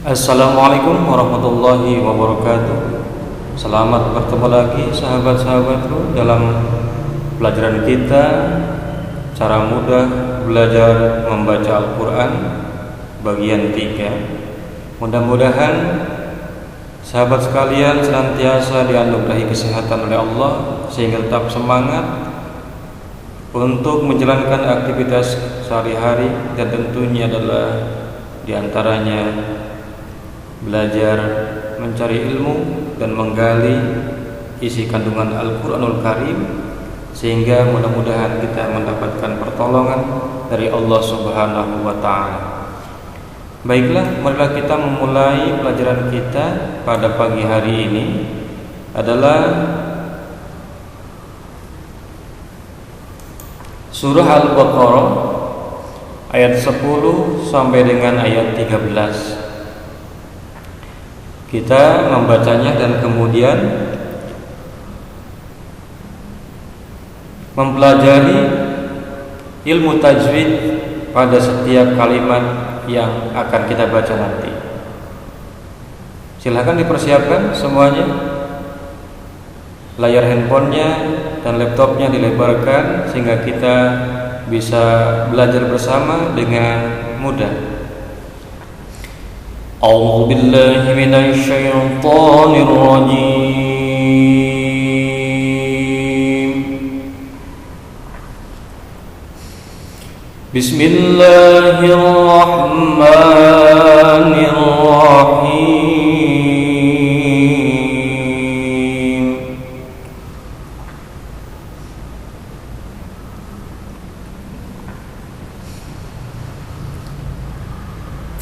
Assalamualaikum warahmatullahi wabarakatuh. Selamat bertemu lagi sahabat-sahabatku dalam pelajaran kita cara mudah belajar membaca Al-Quran bagian 3. Mudah-mudahan sahabat sekalian senantiasa dianugerahi kesehatan oleh Allah sehingga tetap semangat untuk menjalankan aktivitas sehari-hari, dan tentunya adalah diantaranya belajar mencari ilmu dan menggali isi kandungan Al-Quranul Karim, sehingga mudah-mudahan kita mendapatkan pertolongan dari Allah Subhanahu wa Ta'ala. Baiklah, marilah kita memulai pelajaran kita pada pagi hari ini adalah surah Al-Baqarah ayat 10 sampai dengan ayat 13. Kita membacanya dan kemudian mempelajari ilmu tajwid pada setiap kalimat yang akan kita baca nanti. Silahkan dipersiapkan semuanya. Layar handphonenya dan laptopnya dilebarkan sehingga kita bisa belajar bersama dengan mudah. A'udzu billahi minasy syaithanir rajim. Bismillahirrahmanirrahim.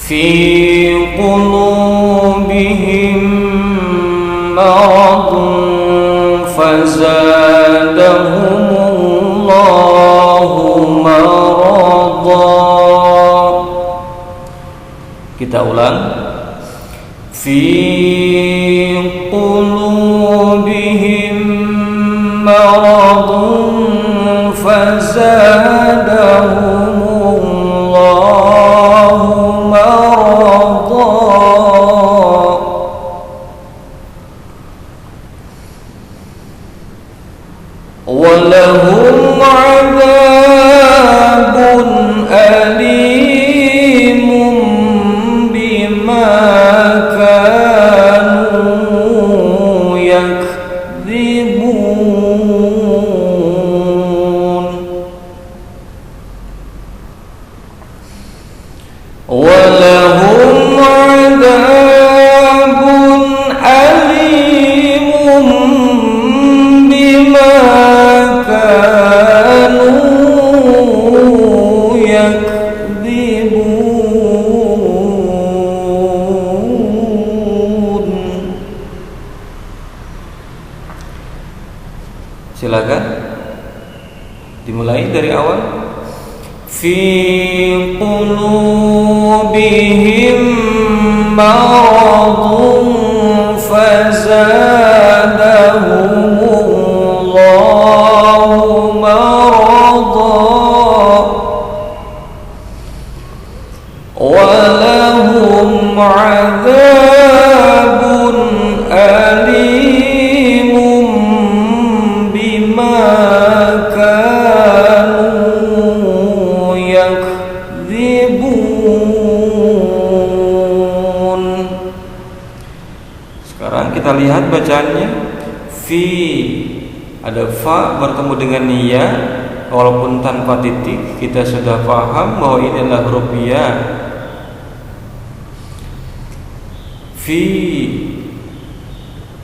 Fi qulubihim maradun fazadahumullahu marada. Kita ulang. Fi qulubihim maradun fazadahumullahu marada. Walahum adzabun alimun bima kanu yakdzibun. Walahum adzabun alimun bima kanu yakdzibun. Silakan dimulai dari awal. Fi qulubihim maradun fazadahumullahu marada. Walahum adzabun alimun bima kanu yakdzibun. Sekarang kita lihat bacaannya. Fi, ada fa bertemu dengan ya, walaupun tanpa titik. Kita sudah paham bahwa ini adalah huruf ya. Fi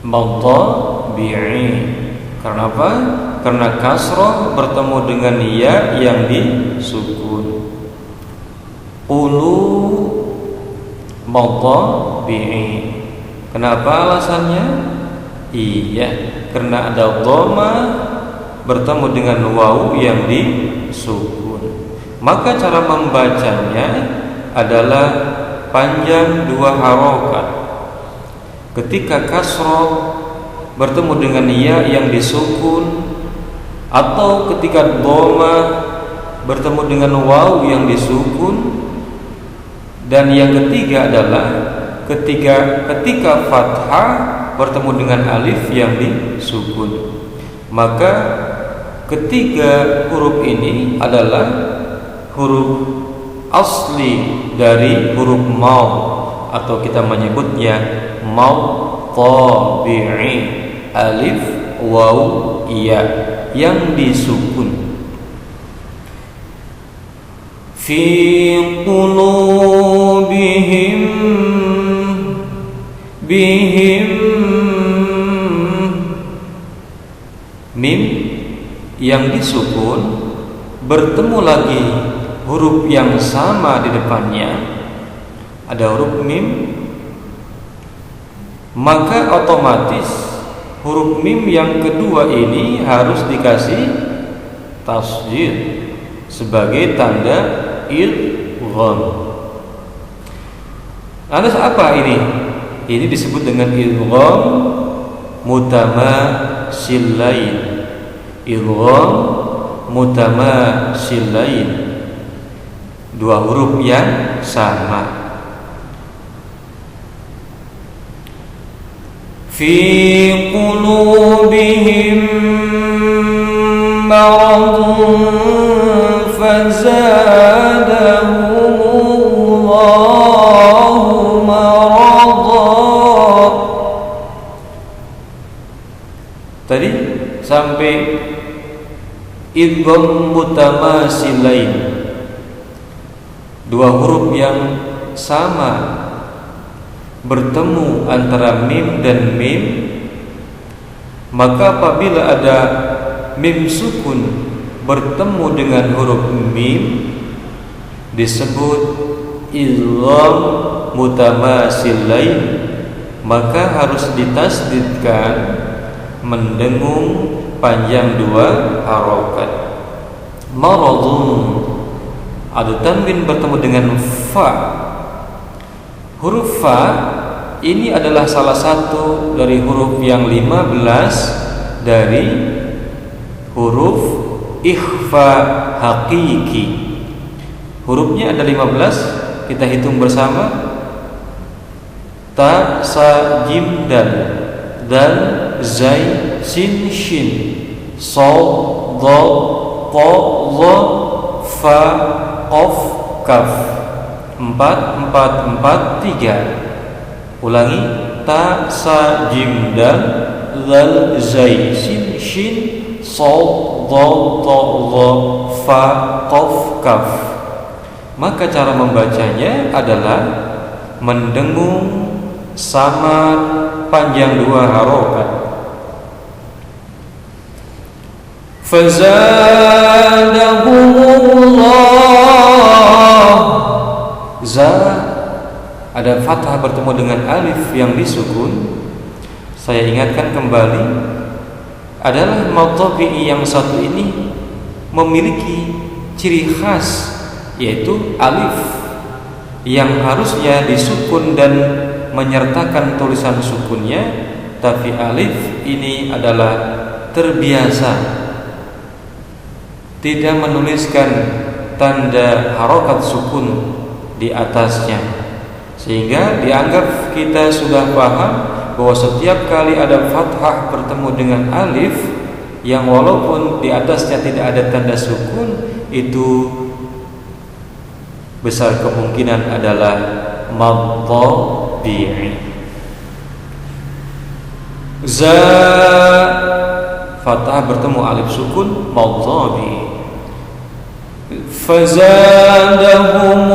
madhabi'i. Karena apa? Karena kasrah bertemu dengan ya yang disukun. Qulu madhabi'i. Kenapa alasannya? Iya, karena ada dhamma bertemu dengan wawu yang disukun. Maka cara membacanya adalah panjang dua harokat. Ketika kasroh bertemu dengan ya yang disukun, atau ketika dhamma bertemu dengan wawu yang disukun, dan yang ketiga adalah ketika fathah bertemu dengan alif yang disukun. Maka ketiga huruf ini adalah huruf asli dari huruf mau, atau kita menyebutnya mau tabi'i, alif, waw, ya yang disukun. Fi qulubihim bihim, mim yang disukun bertemu lagi huruf yang sama di depannya, ada huruf mim, maka otomatis huruf mim yang kedua ini harus dikasih tasdid sebagai tanda idgham. Lantas apa ini? Ini disebut dengan idgham mutamasilain. Idgham mutamasilain, dua huruf yang sama. Fi qulubihim maradun fazadahumullahu marada. Tadi sampai idgham mutamasilain, dua huruf yang sama bertemu antara mim dan mim. Maka apabila ada mim sukun bertemu dengan huruf mim disebut idgham mutamasilain, maka harus ditasdidkan mendengung panjang dua harokat. Maradun, ada tanwin bertemu dengan fa. Huruf fa ini adalah salah satu dari huruf yang 15 dari huruf ikhfa hakiki. Hurufnya ada 15, kita hitung bersama. Ta, sa, jim, dal, zai, sin, shin, sol, dal, qa, dha, fa, qaf, kaf. 4, 4, 4, 3. Ulangi. Ta, sa, jim, dal, zai, sin, shin, sol, dal, ta, dha, fa, qaf, kaf. Maka cara membacanya adalah mendengung sama panjang dua harokat. Fazadahumullah, za ada fathah bertemu dengan alif yang disukun. Saya ingatkan kembali, adalah mad tabi'i yang satu ini memiliki ciri khas, yaitu alif yang harusnya disukun dan menyertakan tulisan sukunnya, tapi alif ini adalah terbiasa tidak menuliskan tanda harokat sukun di atasnya, sehingga dianggap kita sudah paham bahwa setiap kali ada fathah bertemu dengan alif yang walaupun di atasnya tidak ada tanda sukun, itu besar kemungkinan adalah mad tabi'i. Za fathah bertemu alif sukun, mad tabi'i. Fazadahum,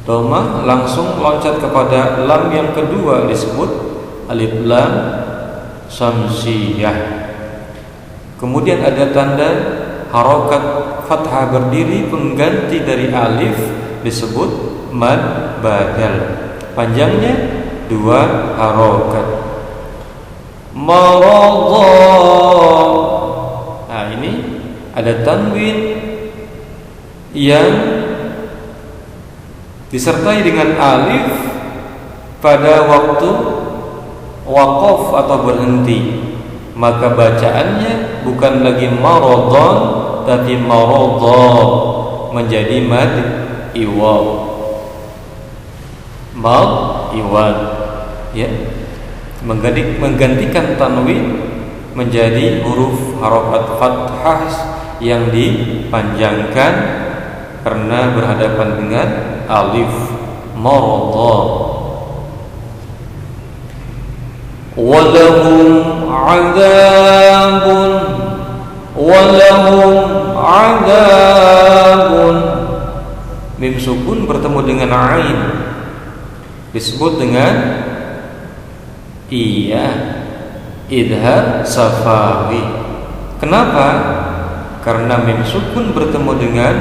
dhamma langsung loncat kepada lam yang kedua disebut alif lam samsiyah. Kemudian ada tanda harokat fathah berdiri pengganti dari alif disebut mad badal, panjangnya dua harokat. Maradha, nah ini ada tanwin yang disertai dengan alif pada waktu waqaf atau berhenti, maka bacaannya bukan lagi maradhan tapi maradha, menjadi mad iwab. mad iwad, ya, menggantikan tanwin menjadi huruf harokat fathah yang dipanjangkan karena berhadapan dengan alif. Maradha. Walahum adabun. Mim sukun bertemu dengan ain disebut dengan idhar safawi. Kenapa? Karena mim sukun bertemu dengan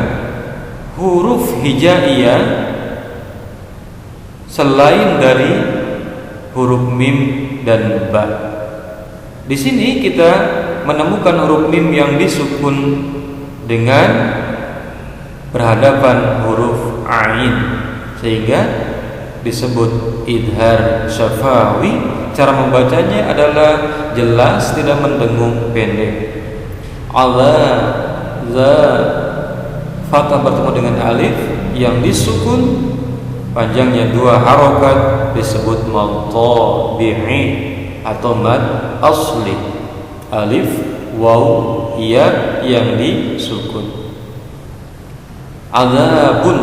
huruf hijaiyah selain dari huruf mim dan ba. Di sini kita menemukan huruf mim yang disukun dengan berhadapan huruf ain sehingga disebut idhar syafawi. Cara membacanya adalah jelas, tidak mendengung pendek. Fathah bertemu dengan alif yang disukun panjangnya 2 harokat disebut mad tabi'i atau mad asli. Alif, waw, ya yang disukun. Adzabun,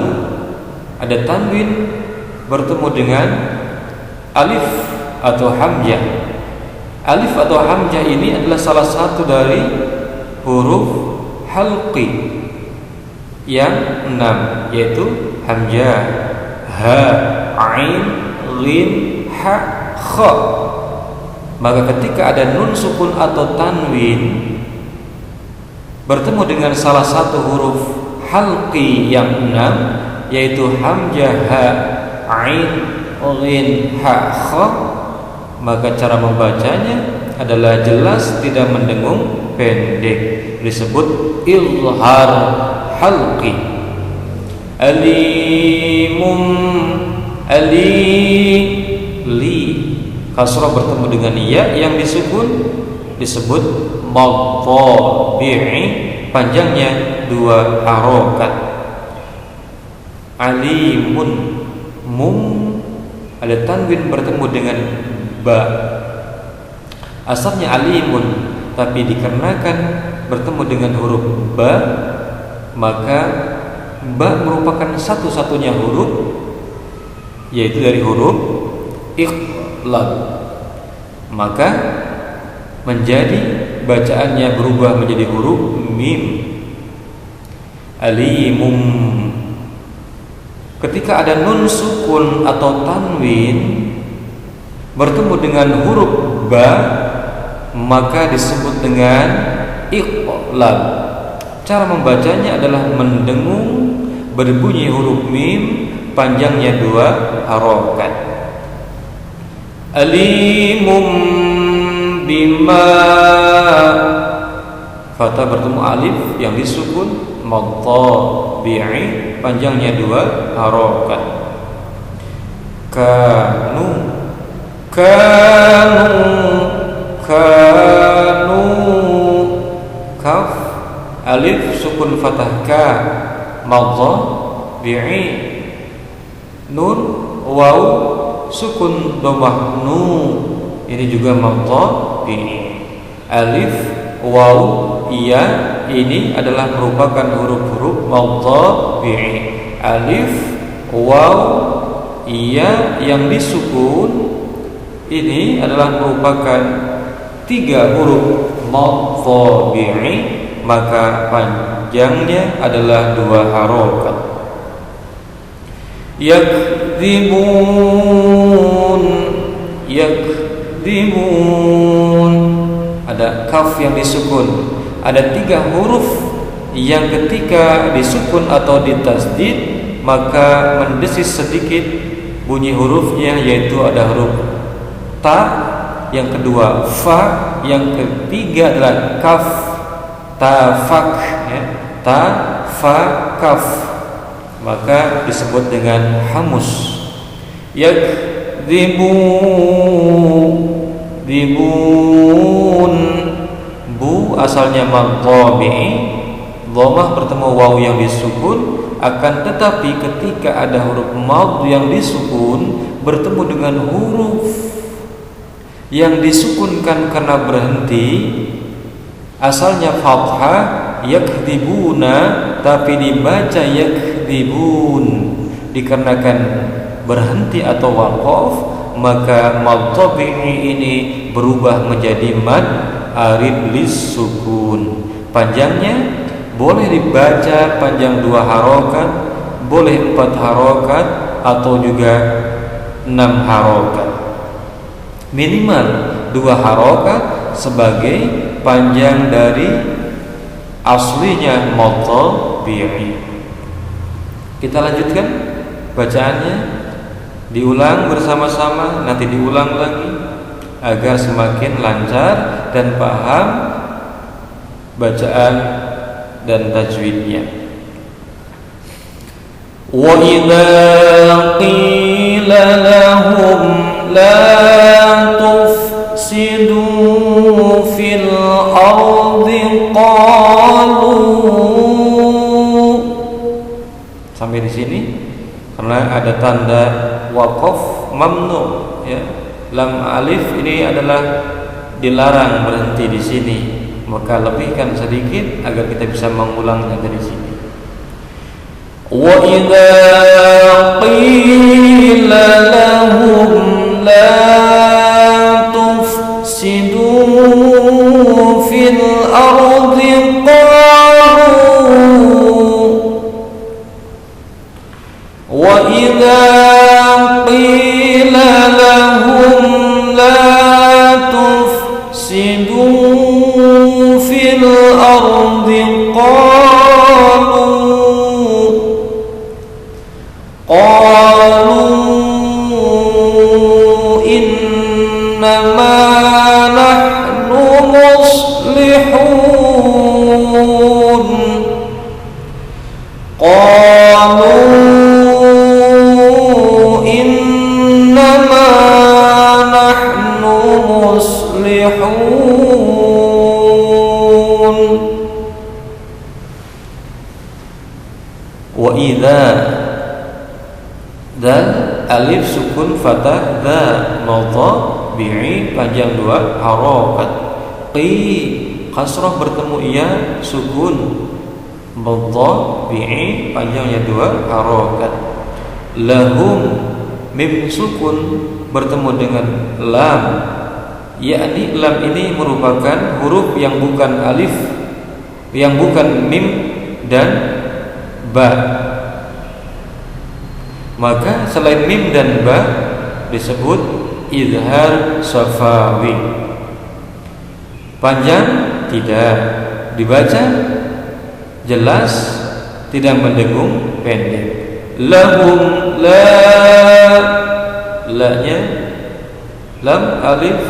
ada tanwin bertemu dengan alif atau hamzah. Alif atau hamzah ini adalah salah satu dari huruf halqi yang 6, yaitu hamzah, ha, ain, lin, ha, kha. Maka ketika ada nun sukun atau tanwin bertemu dengan salah satu huruf halqi yang 6, yaitu hamzah, ha, ain, lin, ha, kha, maka cara membacanya adalah jelas, tidak mendengung pendek, disebut izhar halqi. Li kasrah bertemu dengan ya yang disukun disebut mad tabi'i, panjangnya 2 harokat. Alimun, mum, ada tanwin bertemu dengan ba. Asalnya alimun, tapi dikarenakan bertemu dengan huruf ba, maka ba merupakan satu-satunya huruf, yaitu dari huruf iqlab, maka menjadi bacaannya berubah menjadi huruf mim. Alimum. Ketika ada nun sukun atau tanwin bertemu dengan huruf ba, maka disebut dengan iqlab. Cara membacanya adalah mendengung, berbunyi huruf mim, panjangnya 2 harokat. Alimum bima, fathah bertemu alif yang disukun mad tabi'i, panjangnya 2 harokat. Kanu kaf, alif sukun fathah ka, mad tabi'i, nun waw sukun dhammah nu, ini juga mad tabi'i. Alif, waw, iya ini adalah merupakan huruf-huruf mad tabi'i. Alif, waw, iya yang disukun ini adalah merupakan 3 huruf mad tabi'i, maka panjangnya adalah 2 harokat. Yakdimun, ada kaf yang disukun. Ada 3 huruf yang ketika disukun atau ditasdid maka mendesis sedikit bunyi hurufnya, yaitu ada huruf ta, yang kedua fa, yang ketiga adalah kaf, tafak, ya. Ta, fa, kaf, maka disebut dengan hamus. Dibun, bu asalnya mad tabi'i, dhammah bertemu waw yang disukun, akan tetapi ketika ada huruf mad yang disukun bertemu dengan huruf yang disukunkan karena berhenti, asalnya fathah yakdibuna tapi dibaca yakdibun, dikarenakan berhenti atau waqaf, maka mad tabi'i ini berubah menjadi mad arid lis sukun. Panjangnya boleh dibaca panjang 2 harokat, boleh 4 harokat, atau juga 6 harokat. Minimal 2 harokat sebagai panjang dari aslinya mad tabi'i. Kita lanjutkan bacaannya, diulang bersama-sama, nanti diulang lagi agar semakin lancar dan paham bacaan dan tajwidnya. Wa idza qila lahum la tufsidu fil ardi qalu. Sampai di sini karena ada tanda waqaf mamnu, ya. Lam alif ini adalah dilarang berhenti di sini, maka lebihkan sedikit agar kita bisa mengulangnya dari sini. Wa idza qila lahum la tufsidu fil ardi qalu. Wa idza qila lahum la tufsidu fil ardi qalu innama nahnu muslihun. Qalu innama nahnu muslihun. Wa idza, dan alif sukun fathah dha mad tabi'i panjang 2 harokat. Qi kasrah bertemu ia sukun mad tabi'i panjangnya 2 harokat. Lahum mim sukun bertemu dengan lam, yakni lam ini merupakan huruf yang bukan alif, yang bukan mim dan ba. Maka selain mim dan ba disebut izhar safawi. Panjang tidak, dibaca jelas, tidak mendengung, pendek. Lahum la-nya lam alif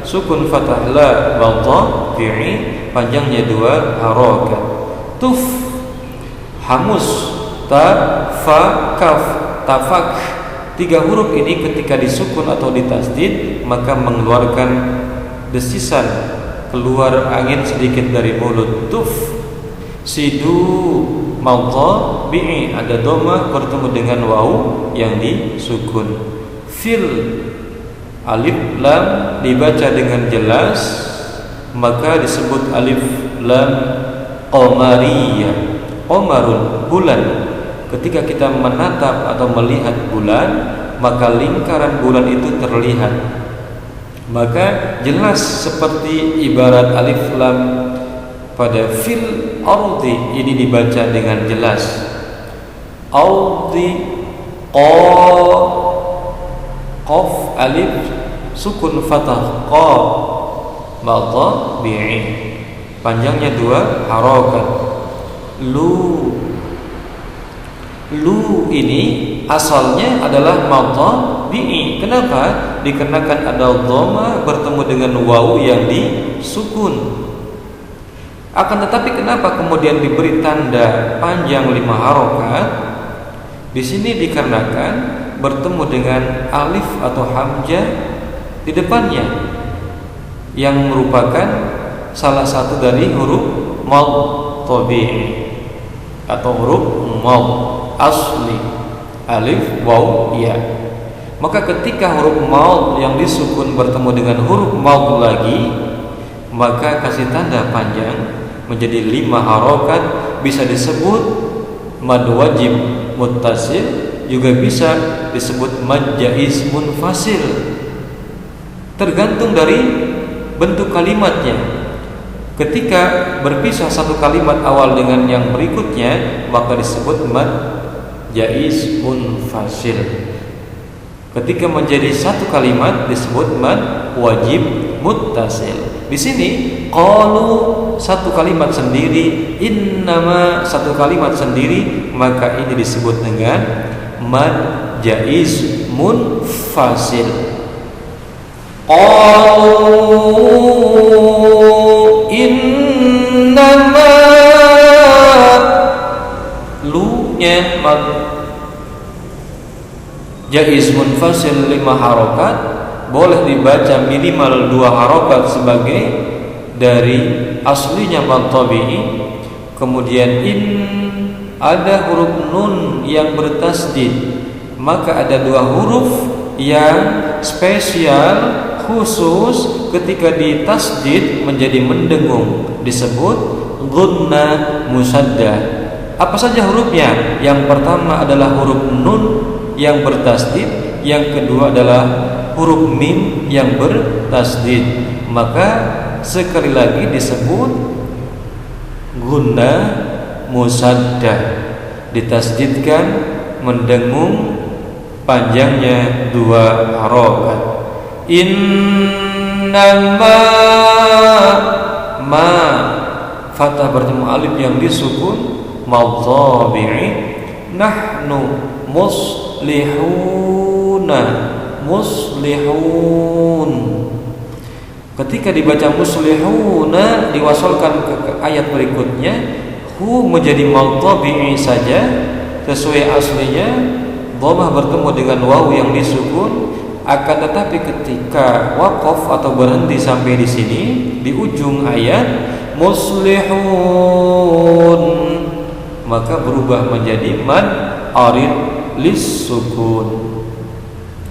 sukun fathah la mad tabi'i panjangnya 2 harokat. Tuf hamus ta fa kaf tafak. 3 huruf ini ketika disukun atau ditasdid maka mengeluarkan desisan, keluar angin sedikit dari mulut. Tuf sidu mad tabi'i ada dhamma bertemu dengan waw yang disukun. Fil alif lam dibaca dengan jelas maka disebut alif lam qamariyah. Qamarun bulan. Ketika kita menatap atau melihat bulan, maka lingkaran bulan itu terlihat. Maka jelas seperti ibarat alif lam pada fil ardi ini dibaca dengan jelas. Ardi qaf alif sukun fathah qa mad tabi'i panjangnya 2 harokat. Lu ini asalnya adalah mad tabi'i. Kenapa? Dikarenakan ada dhamma bertemu dengan waw yang disukun. Akan tetapi kenapa kemudian diberi tanda panjang 5 harokat? Di sini dikarenakan bertemu dengan alif atau hamzah di depannya yang merupakan salah satu dari huruf mad tabi'i atau huruf mad asli, alif waw ya. Maka ketika huruf maud yang disukun bertemu dengan huruf maud lagi, maka kasih tanda panjang menjadi 5 harokat, bisa disebut mad wajib muttasil, juga bisa disebut mad jaiz munfasil, tergantung dari bentuk kalimatnya. Ketika berpisah satu kalimat awal dengan yang berikutnya, maka disebut mad jaiz munfasil. Ketika menjadi satu kalimat disebut mad wajib muttasil. Di sini qalu satu kalimat sendiri, innama satu kalimat sendiri, maka ini disebut dengan mad jaiz munfasil. Qalu innama, lu-nya mad jaiz munfasil 5 harokat, boleh dibaca minimal 2 harokat sebagai dari aslinya mad tabi'i. Kemudian ada huruf nun yang bertasdid, maka ada 2 huruf yang spesial khusus ketika ditasdid menjadi mendengung, disebut gunnah musaddah. Apa saja hurufnya? Yang pertama adalah huruf nun yang bertasdid, yang kedua adalah huruf mim yang bertasdid. Maka sekali lagi disebut gunnah musaddah, ditasdidkan mendengung, panjangnya 2 harokat. Innama, ma fathah bertemu alif yang disukun, mad tabi'i. Nahnu muslihuna, muslihun. Ketika dibaca muslihuna diwasalkan ke ayat berikutnya, hu menjadi mad tabi'i saja sesuai aslinya, dhammah bertemu dengan waw yang disukun. Akan tetapi ketika waqaf atau berhenti sampai di sini di ujung ayat muslihun, maka berubah menjadi mad arid lis sukun.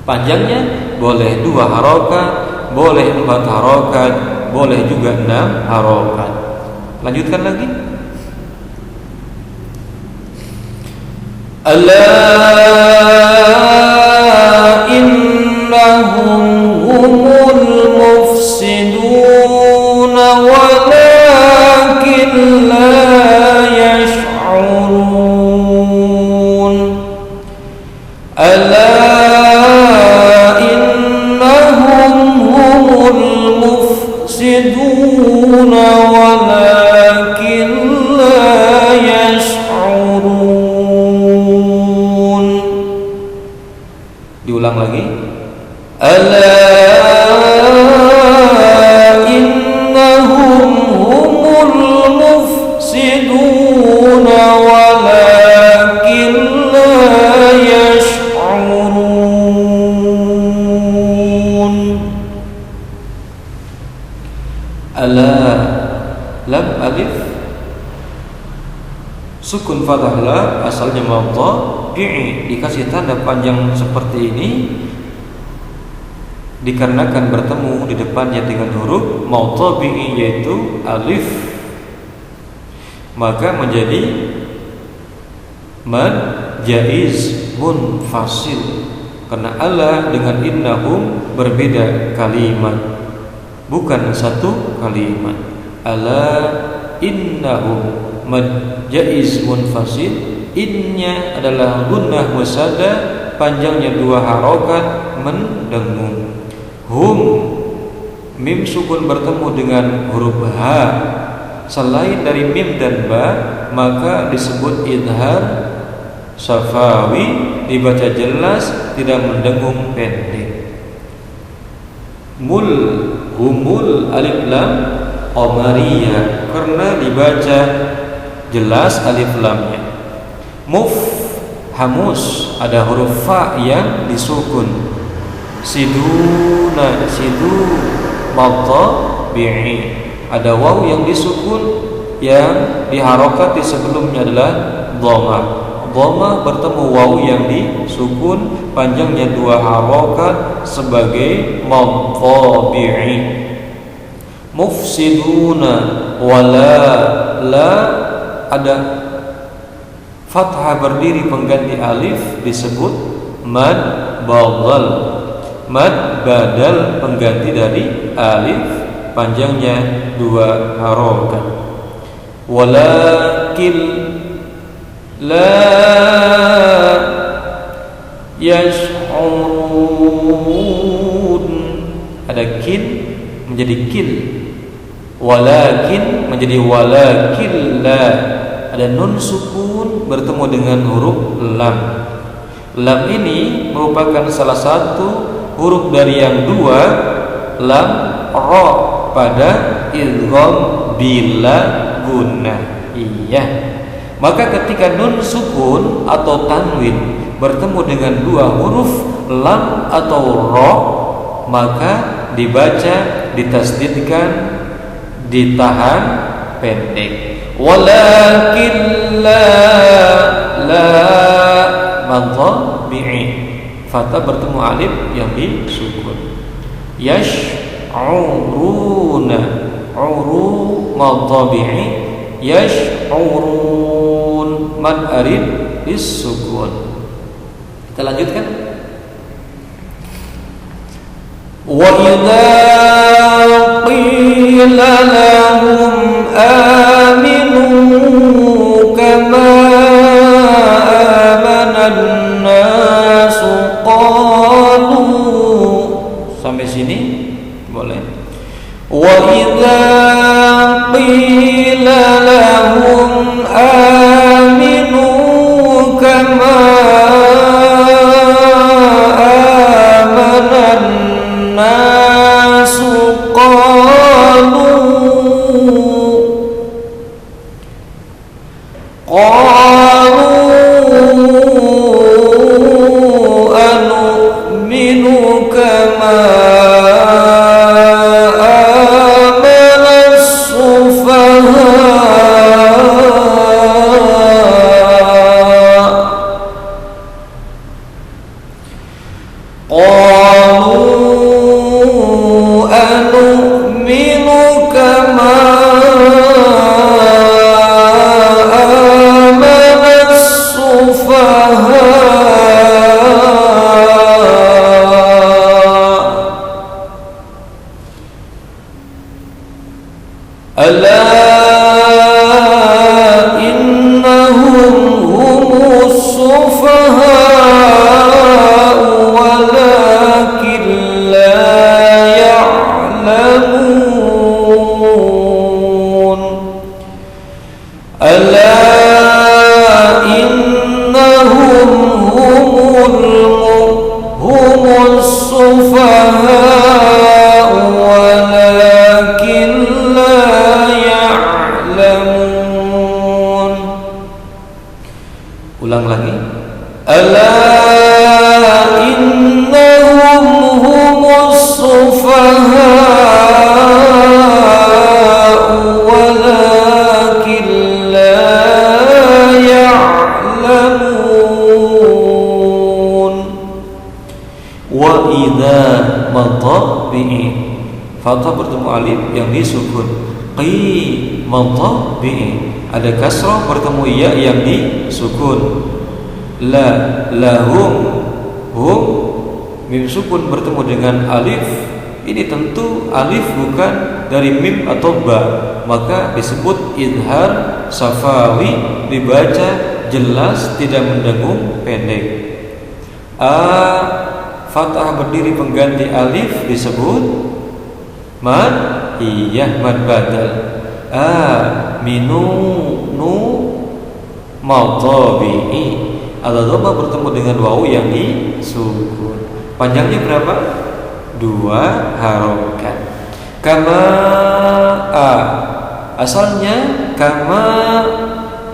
Panjangnya boleh 2 harokat, boleh 4 harokat, boleh juga 6 harokat. Lanjutkan lagi. Ala innahum humul mufsidun walakin la yash'urun. Ala innahum humul mufsidun walakin la yash'urun. Diulang lagi. Ala innahum humul mufsidun walakin la yash'urun. Ala, lam alif sukun fathah la, asalnya mad tabi'i, dikasih tanda panjang seperti ini dikarenakan bertemu di depannya dengan huruf mad tabi'i yaitu alif, maka menjadi mad jaiz munfasil. Karena ala dengan innahum berbeda kalimat, bukan satu kalimat. Ala innahum mad jaiz munfasil, innya adalah gunnah musaddah, panjangnya 2 harokat, mendengung. Hum, mim sukun bertemu dengan huruf ha, selain dari mim dan ba, maka disebut idhar safawi, dibaca jelas, tidak mendengung pendek. Mul, humul alif lam qamariyah, karena dibaca jelas alif lamnya. Muf, hamus, ada huruf fa yang disukun. Siduna, sidu mad tabi'i, ada waw yang disukun, yang diharokati sebelumnya adalah dhammah. dhammah bertemu wawu yang disukun, panjangnya 2 harokat sebagai mad tabi'i. Mufsiduna wala la ada fathah berdiri pengganti alif disebut mad badal. Mad badal pengganti dari alif, panjangnya 2 harokat. Walakin la yash'urun, ada kin menjadi kil, walakin menjadi walakin la, ada nun sukun bertemu dengan huruf lam. Lam ini merupakan salah satu huruf dari yang 2 lam ra pada idgham bila gunnah. Iya. Maka ketika nun sukun atau tanwin bertemu dengan 2 huruf lam atau ra, maka dibaca, ditasdidkan, ditahan pendek. Walakin la mad tabi'i, fathah bertemu alif yang disukun. Yash'uruna, uru mad tabi'i, yash'urun mad arid disukun. Kita lanjutkan. Wa idza qila lahum aminu kama amana an-nas qalu, sampai sini boleh. Wa idza qila lahum aminu kama amana an-nas qalu anu'minu kama amana as-sufaha ala innahum humus sufaha walakin la ya'lamun. Ala innahum humus sufaha walakin ya'lamun. Ulang lagi. Ala innahum humus sufaha walakin la ya'lamun. Wa idza matabi'i, fathah bertemu alif yang disukun. Qi matabi'i, ada kasrah bertemu ya yang disukun. La lahum, hum mim sukun bertemu dengan alif. Ini tentu alif bukan dari mim atau ba, maka disebut idhar safawi, dibaca jelas tidak mendengung pendek. Fathah berdiri pengganti alif disebut mad, iya mad badal. Minu nu mad tabi'i, ada dhamma bertemu dengan wawu yang disukun. Panjangnya berapa? 2 harokat. Kama asalnya kama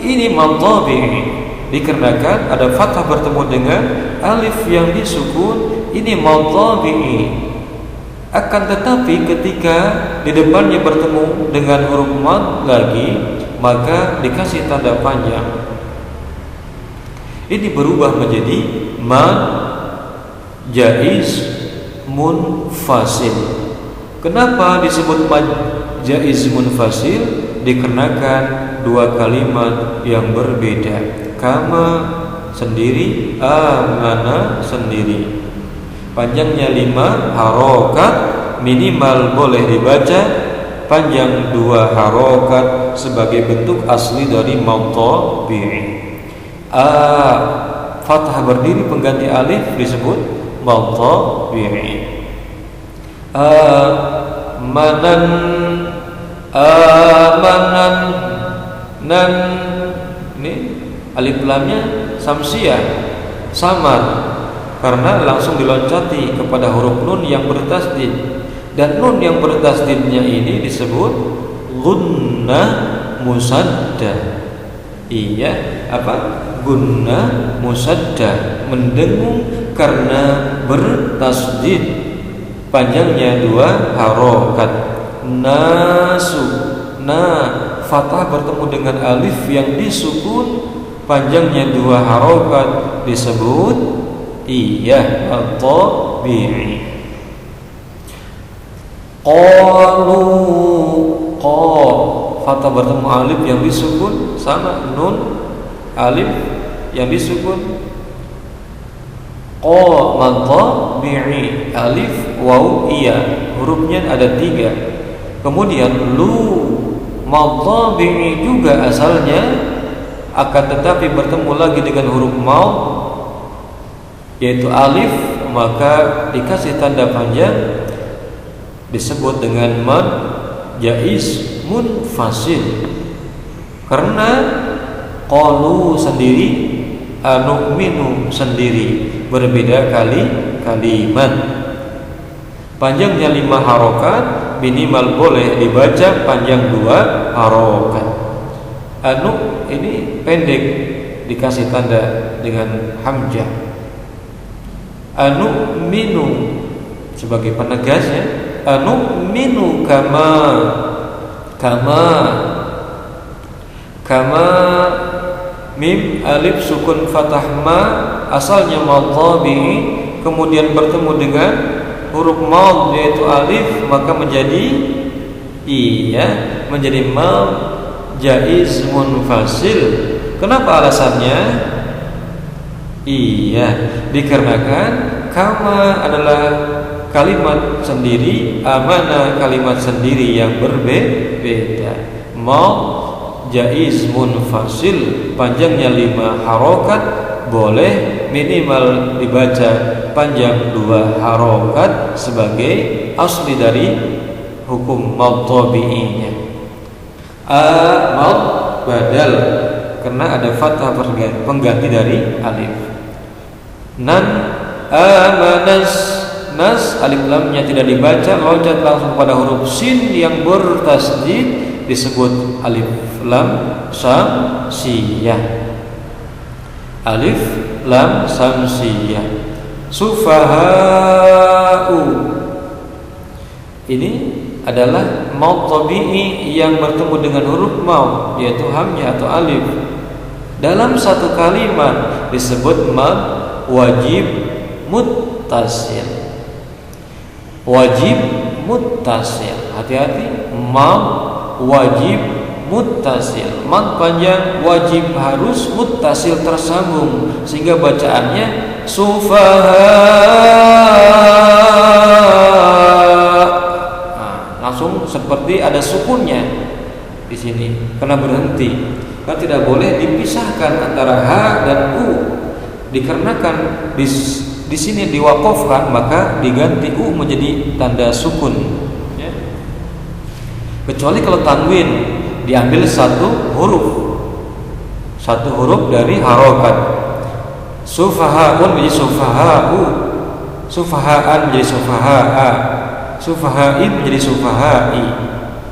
ini mad tabi'i, dikarenakan ada fathah bertemu dengan alif yang disukun, ini mad tabi'i. Akan tetapi ketika di depannya bertemu dengan huruf mad lagi, maka dikasih tanda panjang. ini berubah menjadi mad jaiz munfasil. Kenapa disebut mad jaiz munfasil? Dikarenakan dua kalimat yang berbeda. Kama sendiri, amana sendiri. Panjangnya 5 harokat, minimal boleh dibaca panjang 2 harokat sebagai bentuk asli dari mautobi'i. Fathah berdiri pengganti alif disebut mautobi'i. Amanan nan, ini alif lamnya samsiyah, samar, karena langsung diloncati kepada huruf nun yang bertasdid, dan nun yang bertasdidnya ini disebut gunnah musaddah. Iya, apa? Gunnah musaddah, mendengung karena bertasdid. Panjangnya 2 harokat. Nasu, fathah bertemu dengan alif yang disukun, panjangnya 2 harokat, disebut iya atau bi'i. Qalu, fathah bertemu alif yang disukun, sama nun alif yang disukun. Bi'i, alif waw iya, hurufnya ada 3. Kemudian lu bi'i juga asalnya, akan tetapi bertemu lagi dengan huruf maud yaitu alif, maka dikasih tanda panjang, disebut dengan mad jaiz munfasil. Karena qalu sendiri, nu'minu sendiri, berbeda kalimat. Panjangnya 5 harokat, minimal boleh dibaca panjang 2 harokat. Anu ini pendek, dikasih tanda dengan hamzah. Anu minu sebagai penegasnya, anu minu kama mim alif sukun fathah ma, asalnya mautobi'i, kemudian bertemu dengan huruf maud yaitu alif, maka menjadi mad jaiz munfasil. Kenapa alasannya? Dikarenakan kama adalah kalimat sendiri, amana kalimat sendiri yang berbeda. Mad jaiz munfasil, panjangnya 5 harokat, boleh minimal dibaca panjang 2 harokat sebagai asli dari hukum mautobi'inya. Maud badal, karena ada fathah pengganti dari alif. Nan amanas, alif lamnya tidak dibaca, loncat langsung pada huruf sin yang bertasdid, disebut alif lam samsiyah. Alif lam samsiyah. Sufaha'u, ini adalah maud tabi'i yang bertemu dengan huruf maud yaitu hamzah atau alif. Dalam satu kalimat disebut mad wajib muttasil. Wajib muttasil. Hati-hati, mad wajib muttasil. Mad panjang, wajib harus, muttasil tersambung, sehingga bacaannya sufaha. Langsung seperti ada sukunnya di sini, karena berhenti. Kan tidak boleh dipisahkan antara ha dan u. Dikarenakan di sini diwakafkan, maka diganti u menjadi tanda sukun. Ya. Kecuali kalau tanwin diambil satu huruf dari harokat. Sufahaun menjadi sufahau, sufahaan menjadi sufahaa, sufahain menjadi sufahai.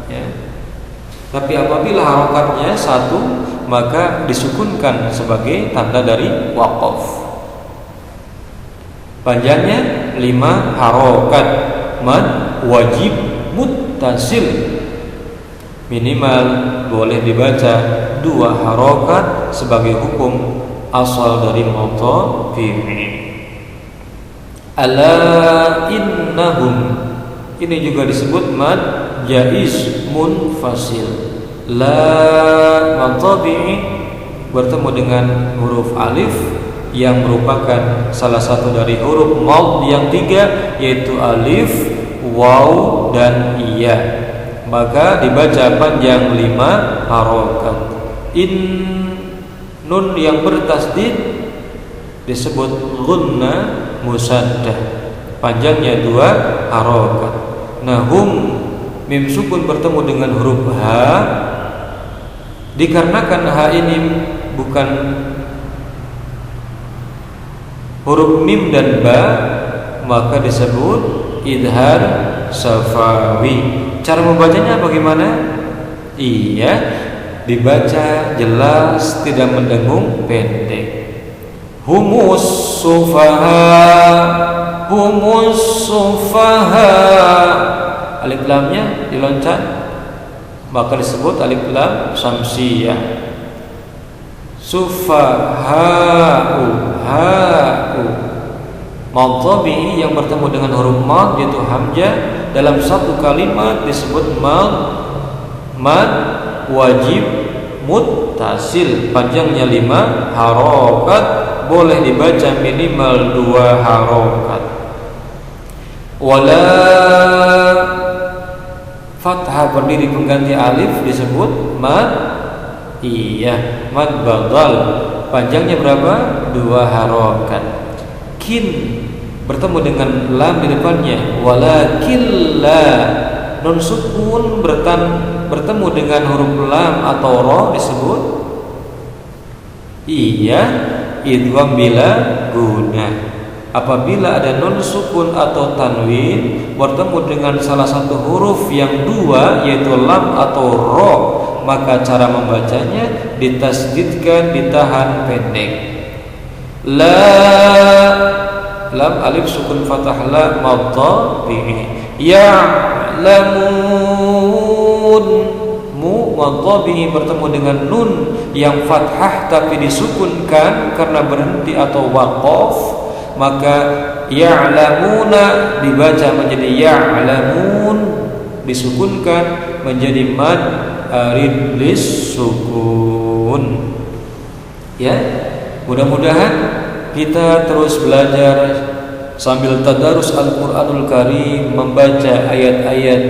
Ya. Tapi apabila harokatnya satu, maka disukunkan sebagai tanda dari waqaf. Panjangnya 5 harokat, mad wajib muttasil. Minimal boleh dibaca 2 harokat sebagai hukum asal dari mutabi'in. Ala innahum, ini juga disebut mad jaiz munfasil. La mutabi'i bertemu dengan huruf alif yang merupakan salah satu dari huruf mad yang 3, yaitu alif, waw, dan iya. Maka dibaca panjang 5 harokat. Nun yang bertasdid disebut gunna musaddah, panjangnya 2 harokat. Nah, mim sukun bertemu dengan huruf H, dikarenakan H ini bukan huruf mim dan ba, maka disebut idhar safawi. Cara membacanya bagaimana? Iya, dibaca jelas, tidak mendengung pendek. Humus sufaha, alif lamnya diloncat, maka disebut alif lam samsiyah. Sufaha'u, ha'u. Mad yang bertemu dengan huruf mad yaitu hamzah dalam satu kalimat disebut mad wajib muttasil, panjangnya 5 harokat, boleh dibaca minimal 2 harokat. Wala fathah berdiri pengganti alif disebut mad, iya, mad badal, panjangnya berapa? 2 harokat. Kin bertemu dengan lam di depannya, walakilla, nun sukun bertemu dengan huruf lam atau ro disebut iya, idgham bila guna. Apabila ada nun sukun atau tanwin bertemu dengan salah satu huruf yang 2 yaitu lam atau ro, maka cara membacanya ditasdidkan, ditahan pendek. La, lam alif sukun fathah la mutabi'i. Ya'lamun, mu mutabi'i bertemu dengan nun yang fathah tapi disukunkan karena berhenti atau waqaf, maka ya'lamuna dibaca menjadi ya'lamun, disukunkan menjadi mad arid lis sukun. Ya, mudah-mudahan kita terus belajar sambil tadarus Al-Qur'anul Karim, membaca ayat-ayat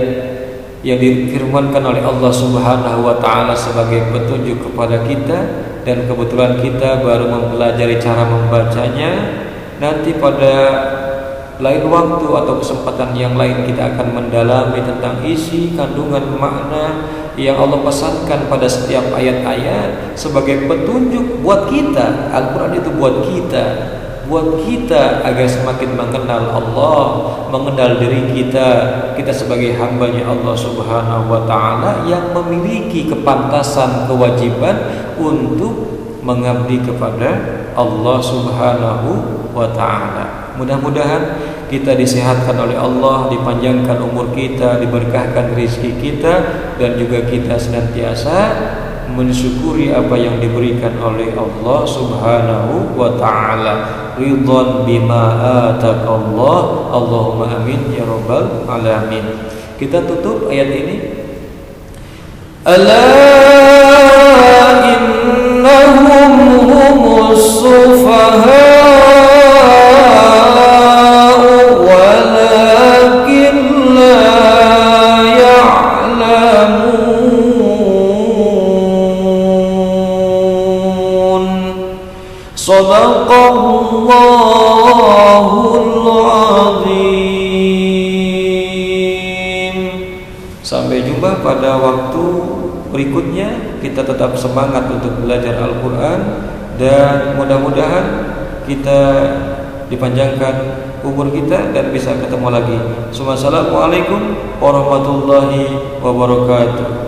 yang difirmankan oleh Allah Subhanahu wa taala sebagai petunjuk kepada kita, dan kebetulan kita baru mempelajari cara membacanya. Nanti pada lain waktu atau kesempatan yang lain kita akan mendalami tentang isi kandungan makna yang Allah pesankan pada setiap ayat-ayat sebagai petunjuk buat kita. Al-Quran itu buat kita agar semakin mengenal Allah, mengenal diri kita sebagai hambanya Allah Subhanahu wa ta'ala yang memiliki kepantasan, kewajiban untuk mengabdi kepada Allah Subhanahu wa ta'ala. Mudah-mudahan kita disehatkan oleh Allah, dipanjangkan umur kita, diberkahkan rezeki kita, dan juga kita senantiasa mensyukuri apa yang diberikan oleh Allah Subhanahu wa ta'ala. Ridwan bima ataqallah. Allahumma amin ya rabbal alamin. Kita tutup ayat ini. Ala innahum humus sufaha walakin la ya'lamun. Shadaqallahul azim. Sampai jumpa pada waktu berikutnya. Kita tetap semangat untuk belajar Al-Quran, dan mudah-mudahan kita dipanjangkan umur kita dan bisa ketemu lagi. Assalamualaikum warahmatullahi wabarakatuh.